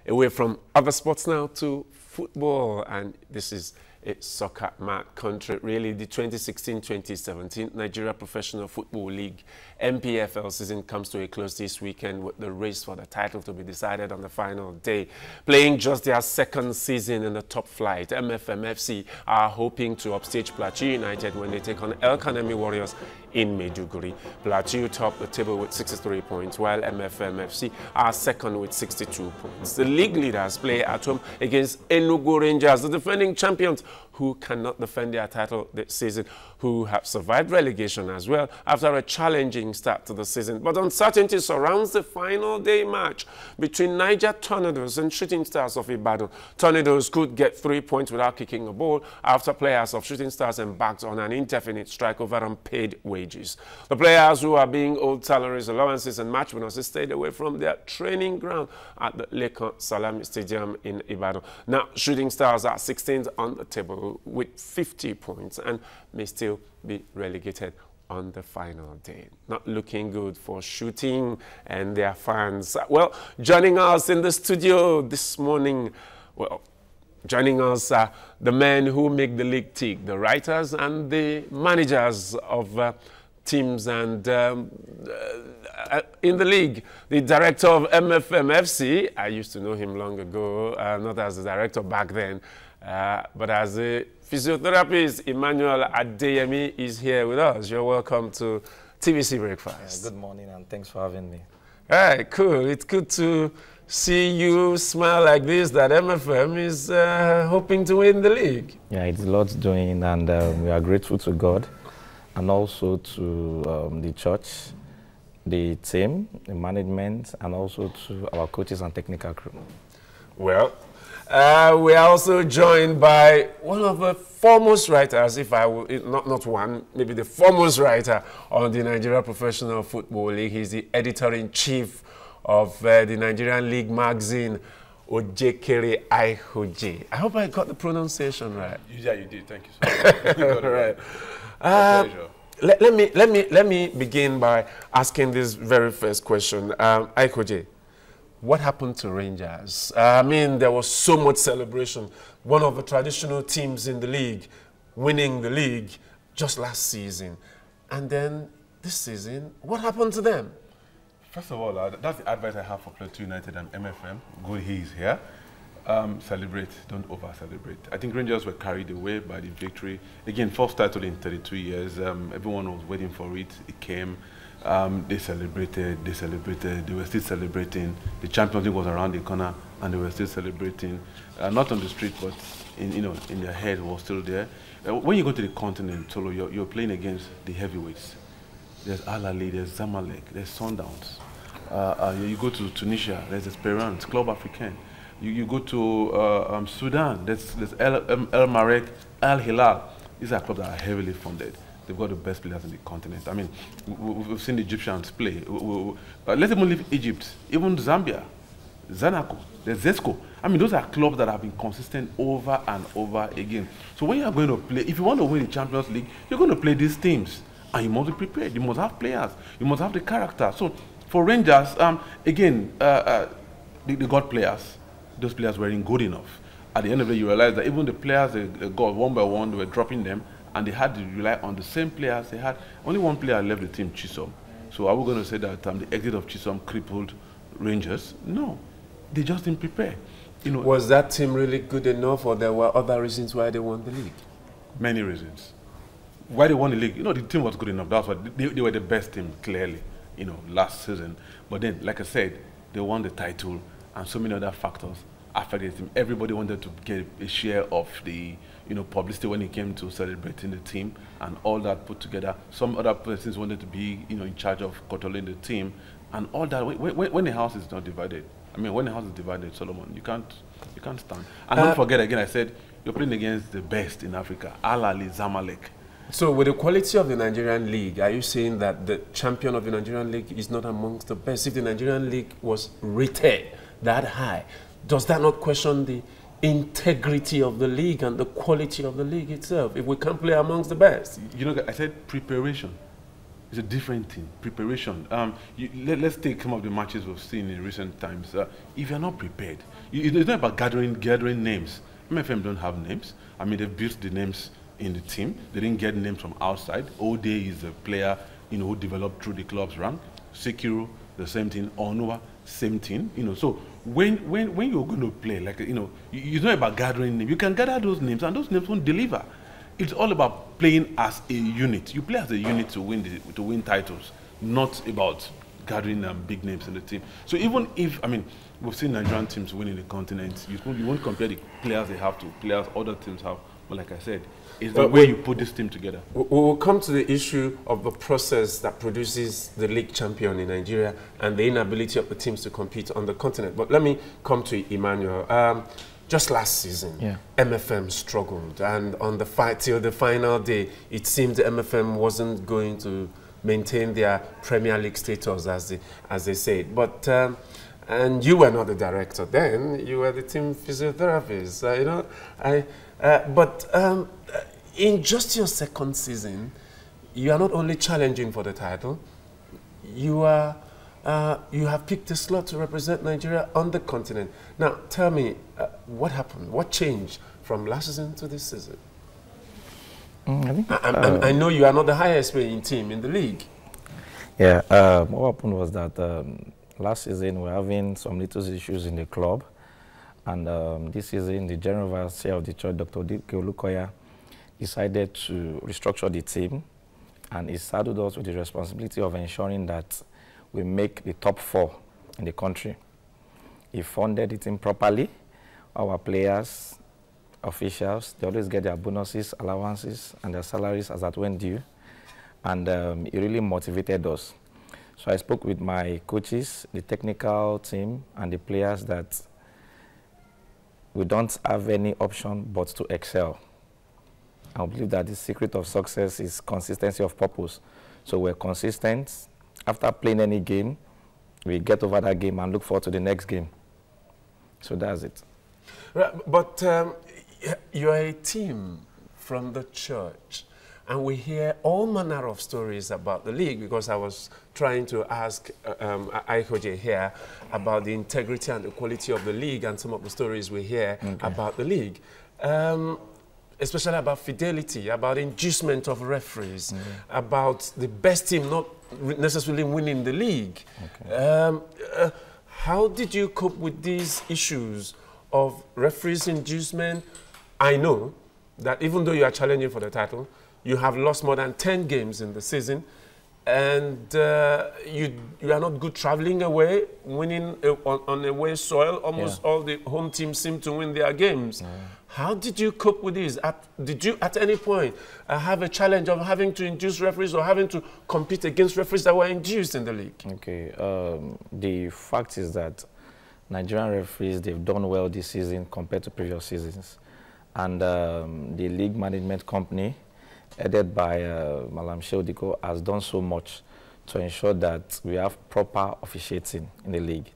Away from other sports now to football, and this is a soccer-mad country, really. The 2016-2017 Nigeria Professional Football League NPFL season comes to a close this weekend with the race for the title to be decided on the final day. Playing just their second season in the top flight, MFMFC are hoping to upstage Plateau United when they take on El Kanemi Warriors in Maiduguri. Plateau top the table with 63 points, while MFMFC are second with 62 points. The league leaders play at home against Enugu Rangers, the defending champions, who cannot defend their title this season, who have survived relegation as well after a challenging start to the season. But uncertainty surrounds the final day match between Niger Tornadoes and Shooting Stars of Ibadan. Tornadoes could get 3 points without kicking a ball after players of Shooting Stars embarked on an indefinite strike over unpaid wages. The players, who are being owed salaries, allowances and match bonuses, stayed away from their training ground at the Lekan Salami Stadium in Ibadan. Now, Shooting Stars are 16th on the table with 50 points and may still be relegated on the final day. Not looking good for Shooting and their fans. Well, joining us in the studio this morning, joining us are the men who make the league tick, the writers and the managers of teams and in the league. The director of MFMFC, I used to know him long ago, not as the director back then, but as a physiotherapist. Emmanuel Adeyemi is here with us. You're welcome to TVC Breakfast. Good morning and thanks for having me. All right, cool. It's good to see you smile like this, that MFM is hoping to win the league. Yeah, it's a lot doing, and we are grateful to God and also to the church, the team, the management, and also to our coaches and technical crew. Well, we are also joined by one of the foremost writers, if I will, not one, maybe the foremost writer on the Nigeria Professional Football League. He's the editor-in-chief of the Nigerian League magazine, Ojekere Aihoje. I hope I got the pronunciation right. Yeah, you did. Thank you so much. All right. Let me begin by asking this very first question. Aihoje, what happened to Rangers? I mean, there was so much celebration. One of the traditional teams in the league winning the league just last season. And then this season, what happened to them? First of all, that's the advice I have for Plateau United and MFM. Good he's here. Celebrate, don't over-celebrate. I think Rangers were carried away by the victory. Again, first title in 32 years. Everyone was waiting for it. It came. They celebrated, they were still celebrating. The Champions League was around the corner and they were still celebrating. Not on the street, but in their head was still there. When you go to the continent, Tolo, you're playing against the heavyweights. There's Al Ahly, there's Zamalek, there's Sundowns. You go to Tunisia, there's Esperance, Club Africain. You go to Sudan, there's El Marek, Al Hilal. These are clubs that are heavily funded. They've got the best players in the continent. I mean, we've seen the Egyptians play. Let's even leave Egypt, even Zambia, Zanaco, there's Zesco. I mean, those are clubs that have been consistent over and over again. So when you are going to play, if you want to win the Champions League, you're going to play these teams. And you must be prepared. You must have players. You must have the character. So for Rangers, again, they got players. Those players weren't good enough. At the end of the day, you realize that even the players they got one by one, they were dropping them. And they had to rely on the same players. They had only one player left the team, Chisom. So are we going to say that the exit of Chisom crippled Rangers? No, they just didn't prepare. Was that team really good enough, or there were other reasons why they won the league? Many reasons. Why they won the league? The team was good enough. That's why they were the best team, clearly, last season. But then, like I said, they won the title, and so many other factors affected the team. Everybody wanted to get a share of the publicity when it came to celebrating the team and all that put together. Some other persons wanted to be, in charge of controlling the team and all that. When the house is not divided, I mean, when the house is divided, Solomon, you can't stand. And don't forget again, I said you're playing against the best in Africa, Al Ahly, Zamalek. So with the quality of the Nigerian league, are you saying that the champion of the Nigerian league is not amongst the best? If the Nigerian league was rated that high, does that not question the integrity of the league and the quality of the league itself if we can't play amongst the best? I said preparation. it's a different thing. Preparation. Let's take some of the matches we've seen in recent times. If you're not prepared, it's not about gathering names. MFM don't have names. I mean, they've built the names in the team. They didn't get names from outside. Ode is a player, who developed through the club's rank. Sekiru, the same thing. Onua, same thing. So when you're going to play, like, it's not about gathering names. You can gather those names, and those names won't deliver. It's all about playing as a unit. You play as a unit to win titles, not about gathering big names in the team. So even if, we've seen Nigerian teams winning the continent, you won't compare the players they have to players other teams have. But like I said, it's the way you put this team together. We'll come to the issue of the process that produces the league champion in Nigeria and the inability of the teams to compete on the continent. But let me come to Emmanuel. Just last season, MFM struggled, and on the fight till the final day, it seemed MFM wasn't going to maintain their Premier League status, as they said. But and you were not the director then; you were the team physiotherapist. But in just your second season, you are not only challenging for the title, you have picked a slot to represent Nigeria on the continent. Now, tell me, what happened? What changed from last season to this season? I know you are not the highest paying team in the league. Yeah, what happened was that last season we were having some little issues in the club. And this season, the General Overseer of the church, Dr. Olukoya, decided to restructure the team. And he saddled us with the responsibility of ensuring that we make the top 4 in the country. He funded the team properly. Our players, officials, they always get their bonuses, allowances, and their salaries as at when due. And it really motivated us. So I spoke with my coaches, the technical team, and the players that we don't have any option but to excel. I believe that the secret of success is consistency of purpose. So we're consistent. After playing any game, we get over that game and look forward to the next game. So that's it. Right, but you're a team from the church, and we hear all manner of stories about the league, because I was trying to ask Aikoje here about the integrity and the quality of the league and some of the stories we hear about the league. Especially about fidelity, about inducement of referees, about the best team not necessarily winning the league. How did you cope with these issues of referees inducement? I know that even though you are challenging for the title, you have lost more than 10 games in the season, and you are not good traveling away, winning on away soil. Almost all the home teams seem to win their games. How did you cope with this? Did you at any point have a challenge of having to induce referees or having to compete against referees that were induced in the league? Okay, the fact is that Nigerian referees, they've done well this season compared to previous seasons. And the league management company, headed by Malam Sheodiko, has done so much to ensure that we have proper officiating in the league.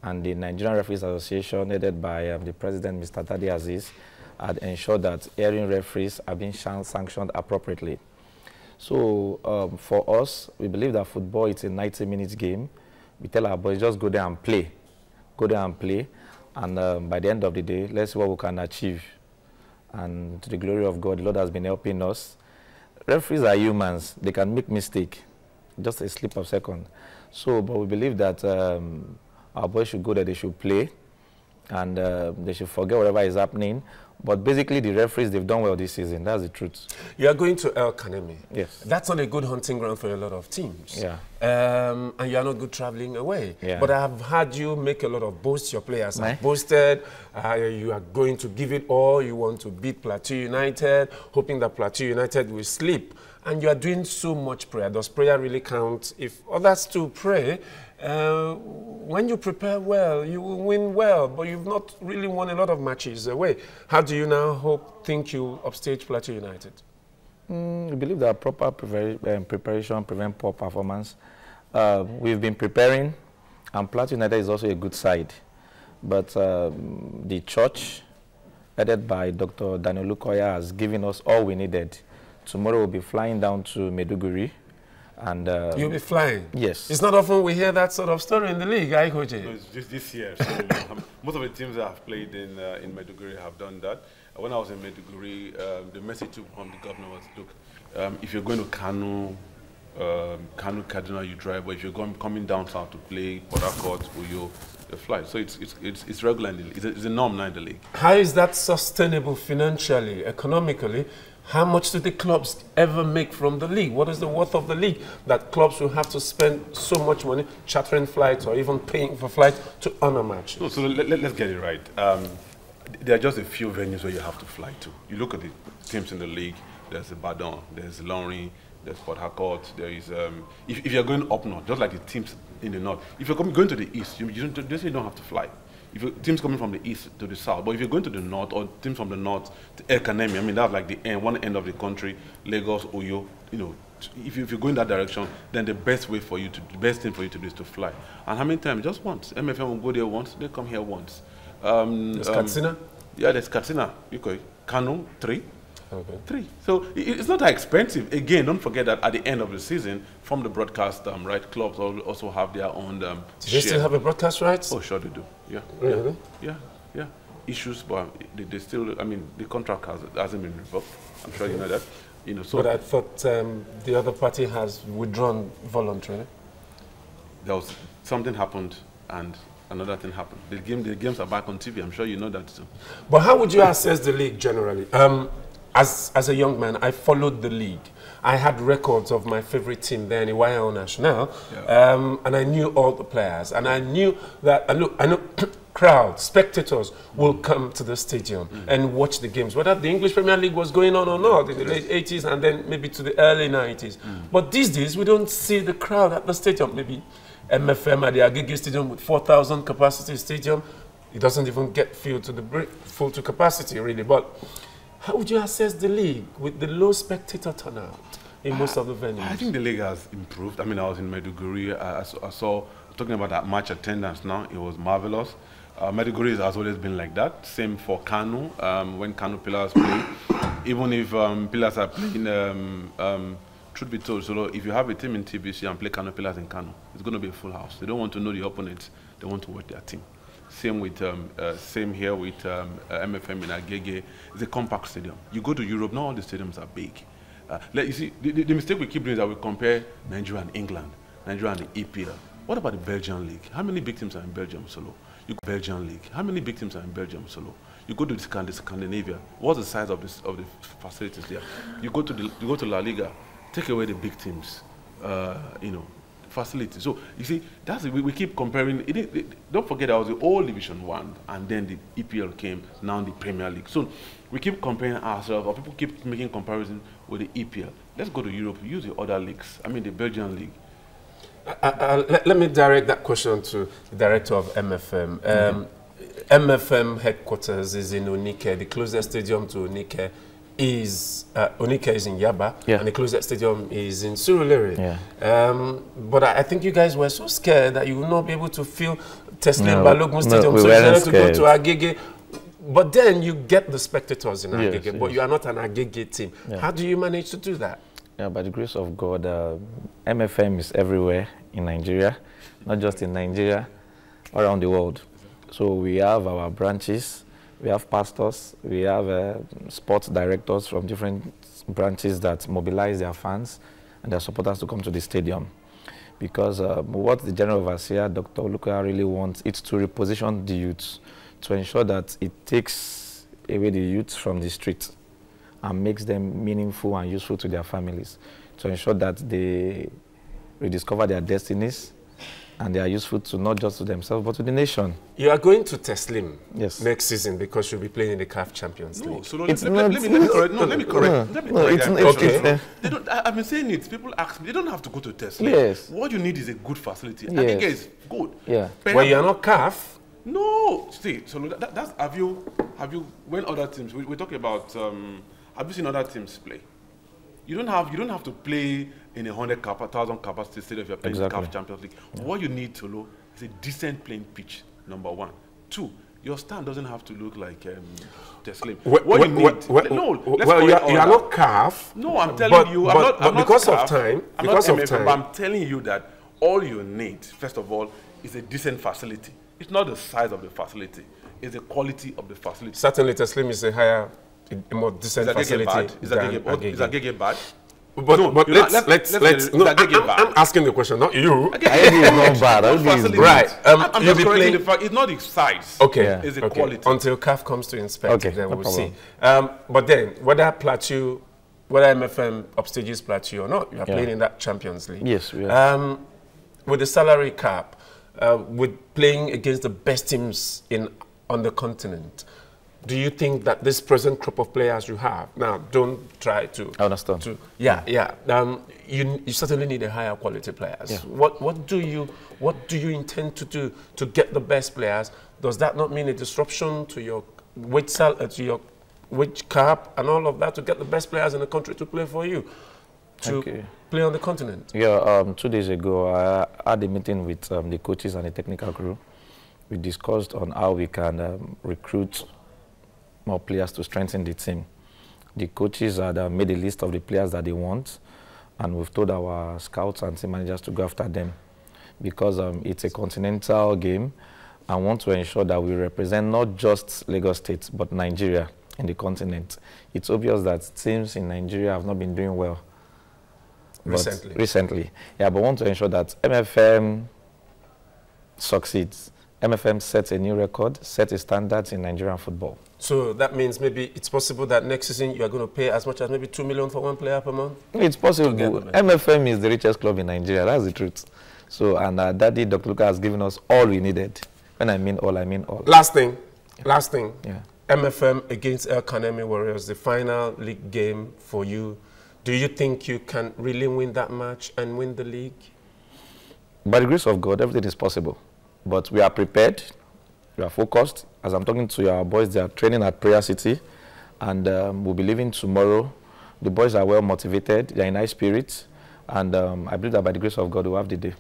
And the Nigerian Referees Association, headed by the president, Mr. Tadi Aziz, had ensured that hearing referees are being sanctioned appropriately. So for us, we believe that football is a 90-minute game. We tell our boys, just go there and play. Go there and play. And by the end of the day, let's see what we can achieve. And to the glory of God, the Lord has been helping us. Referees are humans. They can make mistakes, just a slip of second. So, but we believe that our boys should go there, they should play, and they should forget whatever is happening. But basically, the referees, they've done well this season. That's the truth. You are going to El Kanemi. Yes. That's not a good hunting ground for a lot of teams. Yeah. And you are not good traveling away. Yeah. But I have had you make a lot of boasts. Your players have boasted. You are going to give it all. You want to beat Plateau United, hoping that Plateau United will sleep. And you are doing so much prayer. Does prayer really count? If others too pray, when you prepare well, you will win well, but you've not really won a lot of matches away. How do you now think you upstage Plateau United? We believe that proper preparation prevents poor performance. We've been preparing, and Plateau United is also a good side. But the church, headed by Dr. Daniel Lukoya, has given us all we needed. Tomorrow we'll be flying down to Maiduguri And you'll be flying. Yes. It's not often we hear that sort of story in the league, I coach. No, it's just this year. So, most of the teams that have played in Maiduguri have done that. When I was in Maiduguri, the message from the governor was, look, if you're going to Kano, Kaduna, you drive, but if you're coming down south to play Port Harcourt, Uyo, you fly. So it's regular in the league. It's a norm now in the league. How is that sustainable financially, economically? How much do the clubs ever make from the league? What is the worth of the league that clubs will have to spend so much money chartering flights or even paying for flights to earn a match? No, so let's get it right. There are just a few venues where you have to fly to. You look at the teams in the league. There's Ibadan, there's Lorry, there's Port Harcourt. There is if you're going up north, just like the teams in the north. If you're going to the east, you don't have to fly. If teams coming from the east to the south, but if you're going to the north or teams from the north to Ekanemi, I mean that's like the end, one end of the country, Lagos, Uyo. You know, if you're going that direction, then the best thing for you to do is to fly. And how many times? Just once. MFM will go there once. They come here once. There's Katsina? Yeah, there's Katsina. Kano, 3. Okay. 3. So it's not that expensive. Again, don't forget that at the end of the season, from the broadcast right, clubs also have their own Do they still have a broadcast rights? Oh, sure they do. Yeah. Really? Yeah. Issues, but they still, I mean, the contract hasn't been revoked. I'm sure you know that. You know, so but I thought the other party has withdrawn voluntarily. There was something happened and another thing happened. The games are back on TV. I'm sure you know that too. But how would you assess the league generally? As a young man, I followed the league. I had records of my favorite team then, Iwaya National, and I knew all the players. And I knew that, I know crowds, spectators will come to the stadium and watch the games, whether the English Premier League was going on or not in the late 80s and then maybe to the early 90s. But these days, we don't see the crowd at the stadium. Maybe MFM at the Agege Stadium with 4,000 capacity stadium, it doesn't even get full to capacity really. But how would you assess the league with the low spectator turnout in most of the venues? I think the league has improved. I mean, I was in Maiduguri. I saw, talking about that match attendance now, it was marvelous. Maiduguri has always been like that. Same for Kano, when Kano Pillars play. Even if Pillars are playing, truth be told, so if you have a team in TVC and play Kano Pillars in Kano, it's going to be a full house. They don't want to know the opponents. They want to watch their team. Same with same here with MFM in Agege. It's a compact stadium. You go to Europe, not all the stadiums are big. You see, the mistake we keep doing is that we compare Nigeria and England, Nigeria and the EPL. What about the Belgian league? How many big teams are in Belgium solo? You go to Belgian league. How many big teams are in Belgium solo? You go to Scandinavia. What's the size of the facilities there? You go to La Liga. Take away the big teams. You know. Facility. So you see, that's we keep comparing. Don't forget, that was the old Division 1, and then the EPL came. Now the Premier League. So we keep comparing ourselves, or people keep making comparisons with the EPL. Let's go to Europe. Use the other leagues. I mean, the Belgian league. Let me direct that question to the director of MFM. MFM headquarters is in Onike. The closest stadium to Onike is in Yaba, and the closest stadium is in Surulere. But I think you guys were so scared that you will not be able to fill Teslim Balogun Stadium, so you had to go to Agege. But then you get the spectators in Agege, but you are not an Agege team. How do you manage to do that? Yeah, by the grace of God, MFM is everywhere in Nigeria, not just in Nigeria, around the world. So we have our branches. We have pastors, we have sports directors from different branches that mobilize their fans and their supporters to come to the stadium. Because what the General Overseer, Dr. Oluka, really wants is to reposition the youth, to ensure that it takes away the youth from the street and makes them meaningful and useful to their families, to ensure that they rediscover their destinies, and they are useful to not just to themselves, but to the nation. You are going to Teslim next season because you'll be playing in the CAF Champions League. So let me correct. I've been saying it. People ask me, they don't have to go to Teslim. Yes. What you need is a good facility. Yes. I think it's good. Yeah. Well, you're not CAF. No. See, so that's, have you, when other teams, we're talking about, have you seen other teams play? You don't have to play in a 100,000 capacity stadium if you're playing the CAF Champions League. What you need to know is a decent playing pitch, number one. Two, Your stand doesn't have to look like Teslim. Well, What you need... you are not CAF. No, I'm telling you, I'm not because CAF, of time, I'm because not of MFL, time. but I'm telling you that all you need, first of all, is a decent facility. It's not the size of the facility, it's the quality of the facility. Certainly, Teslim is a more decent facility. Is Agege bad? But let's no, I'm asking the question, not you. Agege is not bad. Right. I'm just correcting the fact. It's not the size. Okay. Yeah. It's the quality. Until CAF comes to inspect, okay, then no we'll problem. see. But then, whether Plateau, whether MFM upstages Plateau or not, you are playing in that Champions League. Yes, we are. With the salary cap, with playing against the best teams on the continent, do you think that this present crop of players you have now, don't try to... I understand. You certainly need a higher quality players. Yeah. What do you intend to do to get the best players? Does that not mean a disruption to your wage cap and all of that to get the best players in the country to play for you, to play on the continent? Yeah, 2 days ago I had a meeting with the coaches and the technical crew. We discussed on how we can recruit more players to strengthen the team. The coaches had made a list of the players that they want, and we've told our scouts and team managers to go after them, because it's a continental game and want to ensure that we represent not just Lagos State but Nigeria in the continent. It's obvious that teams in Nigeria have not been doing well recently. Yeah, but want to ensure that MFM succeeds. MFM sets a new record, sets a standard in Nigerian football. So that means maybe it's possible that next season you are going to pay as much as maybe 2 million for one player per month? It's possible. MFM is the richest club in Nigeria. That's the truth. So, and Daddy, Dr. Luka has given us all we needed. When I mean all, I mean all. Last thing. Yeah. MFM against El Kanemi Warriors, the final league game for you. Do you think you can really win that match and win the league? By the grace of God, everything is possible. But we are prepared, we are focused. As I'm talking to our boys, they are training at Prayer City, and we'll be leaving tomorrow. The boys are well motivated, they are in high spirits, and I believe that by the grace of God, we'll have the day.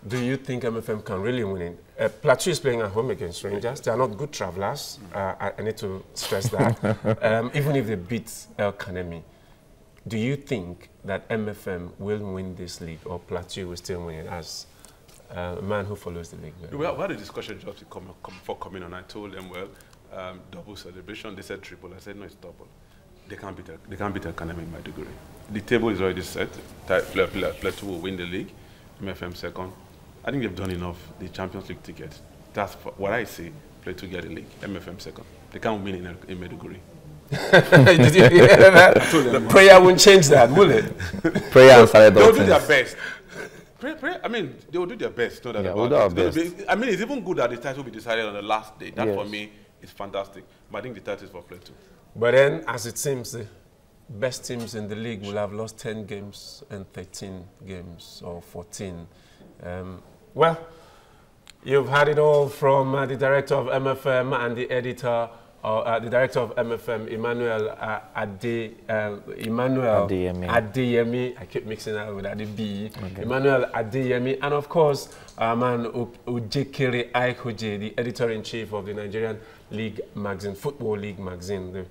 Do you think MFM can really win it? Plateau is playing at home against Rangers. They are not good travelers. I need to stress that. Even if they beat El Kanemi, do you think that MFM will win this league, or Plateau will still win it as a man who follows the league? We had a discussion just before coming on. I told them, well, double celebration. They said triple. I said, no, it's double. They can't beat El Kanemi in my degree. The table is already set. Plateau will win the league. MFM second. I think they've done enough. The Champions League ticket. That's what I say. Plateau get the league. MFM second. They can't win in Maiduguri. Did you hear that? The prayer won't change that, will it? Prayer and silent they'll do their best. I mean, they will do their best. No, we'll do our best. I mean, it's even good that the title will be decided on the last day. That for me is fantastic. But I think the title is for Plateau. But then, as it seems, the best teams in the league will have lost 10 games and 13 games, or 14. Well, you've had it all from the director of MFM and the editor, the director of MFM, Emmanuel Adeyemi. I keep mixing that with Adebi. Okay. Emmanuel Adeyemi, and of course, man Ojekere Aikoje, the editor-in-chief of the Nigerian League magazine, Football League magazine, the